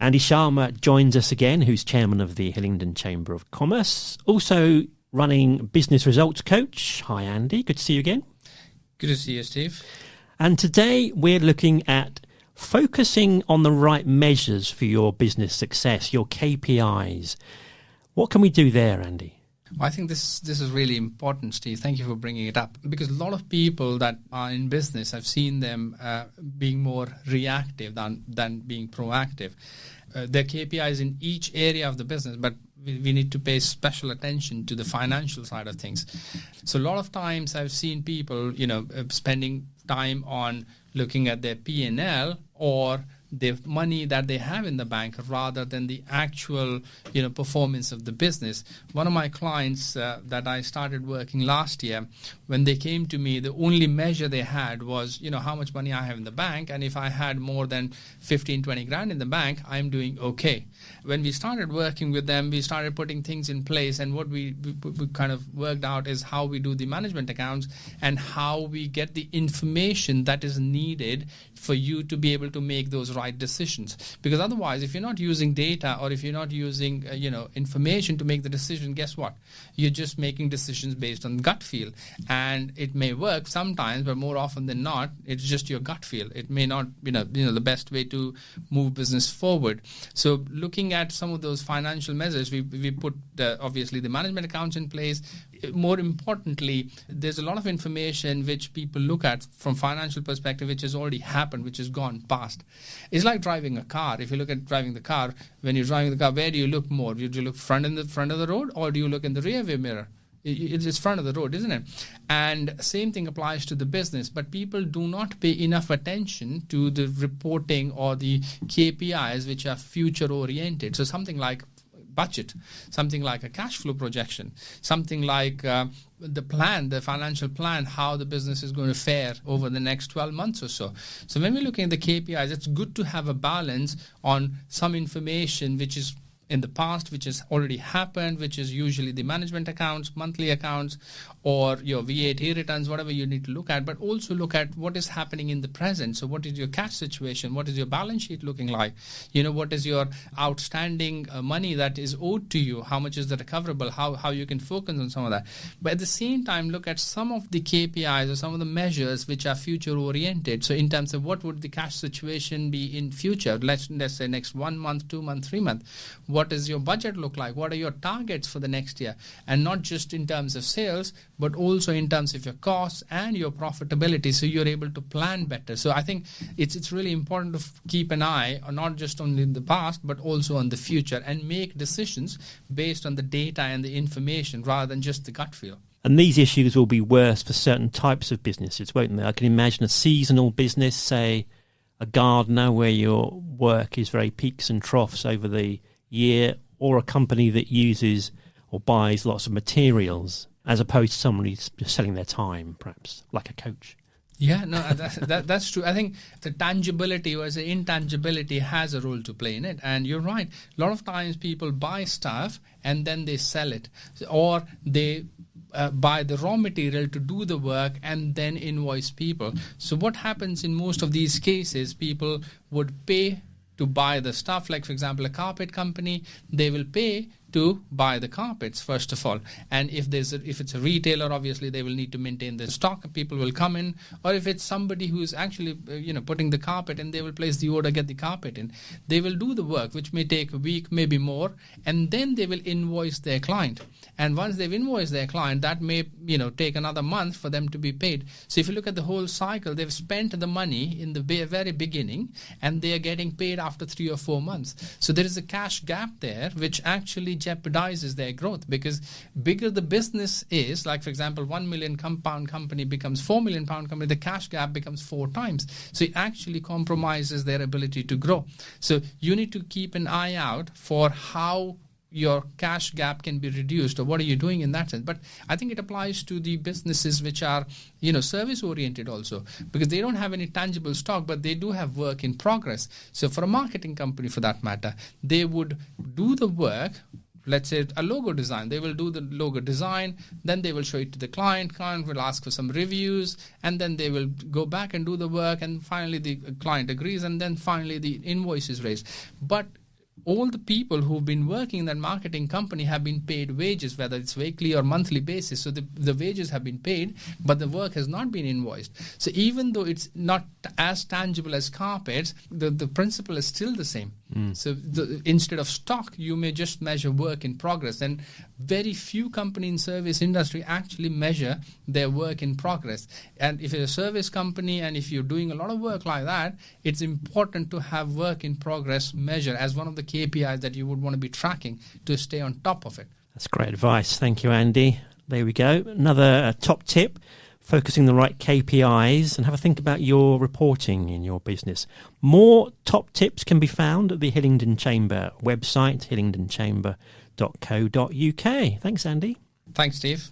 Andy Sharma joins us again, who's chairman of the Hillingdon Chamber of Commerce, also running Business Results Coach. Hi, Andy. Good to see you again. Good to see you, Steve. And today we're looking at focusing on the right measures for your business success, your KPIs. What can we do there, Andy? Well, I think this is really important, Steve. Thank you for bringing it up. Because a lot of people that are in business, I've seen them being more reactive than being proactive. Their KPIs in each area of the business, but we need to pay special attention to the financial side of things. So a lot of times I've seen people, spending time on looking at their P&L or the money that they have in the bank rather than the actual, performance of the business. One of my clients that I started working last year, when they came to me, the only measure they had was, how much money I have in the bank. And if I had more than 15, 20 grand in the bank, I'm doing okay. When we started working with them, we started putting things in place. And what we kind of worked out is how we do the management accounts and how we get the information that is needed for you to be able to make those right decisions. Because otherwise, if you're not using data or if you're not using information to make the decision, guess what? You're just making decisions based on gut feel. And it may work sometimes, but more often than not, it's just your gut feel. It may not be the best way to move business forward. So looking at some of those financial measures, we put obviously the management accounts in place. More importantly, there's a lot of information which people look at from financial perspective, which has already happened, which has gone past. It's like driving a car. If you look at driving the car, when you're driving the car, where do you look more? Do you look front of the road, or do you look in the rear view mirror? It's front of the road, isn't it? And same thing applies to the business. But people do not pay enough attention to the reporting or the KPIs which are future oriented. So something like budget, something like a cash flow projection, something like the financial plan, how the business is going to fare over the next 12 months or so. So when we're looking at the KPIs, it's good to have a balance on some information which is in the past, which has already happened, which is usually the management accounts, monthly accounts, or your VAT returns, whatever you need to look at, but also look at what is happening in the present. So what is your cash situation? What is your balance sheet looking like? What is your outstanding money that is owed to you? How much is the recoverable? How you can focus on some of that. But at the same time, look at some of the KPIs or some of the measures which are future oriented. So in terms of what would the cash situation be in future, let's say next 1 month, 2 months, 3 months, what does your budget look like? What are your targets for the next year? And not just in terms of sales, but also in terms of your costs and your profitability, so you're able to plan better. So I think it's really important to keep an eye on not just on the past, but also on the future, and make decisions based on the data and the information rather than just the gut feel. And these issues will be worse for certain types of businesses, won't they? I can imagine a seasonal business, say a gardener, where your work is very peaks and troughs over the year, or a company that uses or buys lots of materials, as opposed to somebody just selling their time, perhaps, like a coach. Yeah, no, that's true. I think the tangibility or the intangibility has a role to play in it. And you're right. A lot of times people buy stuff and then they sell it, or they buy the raw material to do the work and then invoice people. So what happens in most of these cases, people would pay to buy the stuff. Like, for example, a carpet company, they will pay to buy the carpets, first of all. And if it's a retailer, obviously they will need to maintain the stock. People will come in. Or if it's somebody who's actually putting the carpet in, they will place the order, get the carpet in. They will do the work, which may take a week, maybe more, and then they will invoice their client. And once they've invoiced their client, that may take another month for them to be paid. So if you look at the whole cycle, they've spent the money in the very beginning, and they are getting paid after 3 or 4 months. So there is a cash gap there, which actually jeopardizes their growth, because bigger the business is, like, for example, 1 million pound company becomes 4 million pound company, the cash gap becomes 4 times. So it actually compromises their ability to grow. So you need to keep an eye out for how your cash gap can be reduced, or what are you doing in that sense. But I think it applies to the businesses which are service oriented also, because they don't have any tangible stock, but they do have work in progress. So for a marketing company, for that matter, they would do the work. Let's say a logo design, they will do the logo design, then they will show it to the client will ask for some reviews, and then they will go back and do the work, and finally the client agrees, and then finally the invoice is raised. But all the people who've been working in that marketing company have been paid wages, whether it's weekly or monthly basis. So the wages have been paid, but the work has not been invoiced. So even though it's not as tangible as carpets, the principle is still the same. So instead of stock, you may just measure work in progress. And very few companies in service industry actually measure their work in progress. And if it's a service company and if you're doing a lot of work like that, it's important to have work in progress measure as one of the KPIs that you would want to be tracking to stay on top of it. That's great advice. Thank you, Andy. There we go. Another top tip, focusing the right KPIs, and have a think about your reporting in your business. More top tips can be found at the Hillingdon Chamber website, hillingdonchamber.co.uk. Thanks, Andy. Thanks, Steve.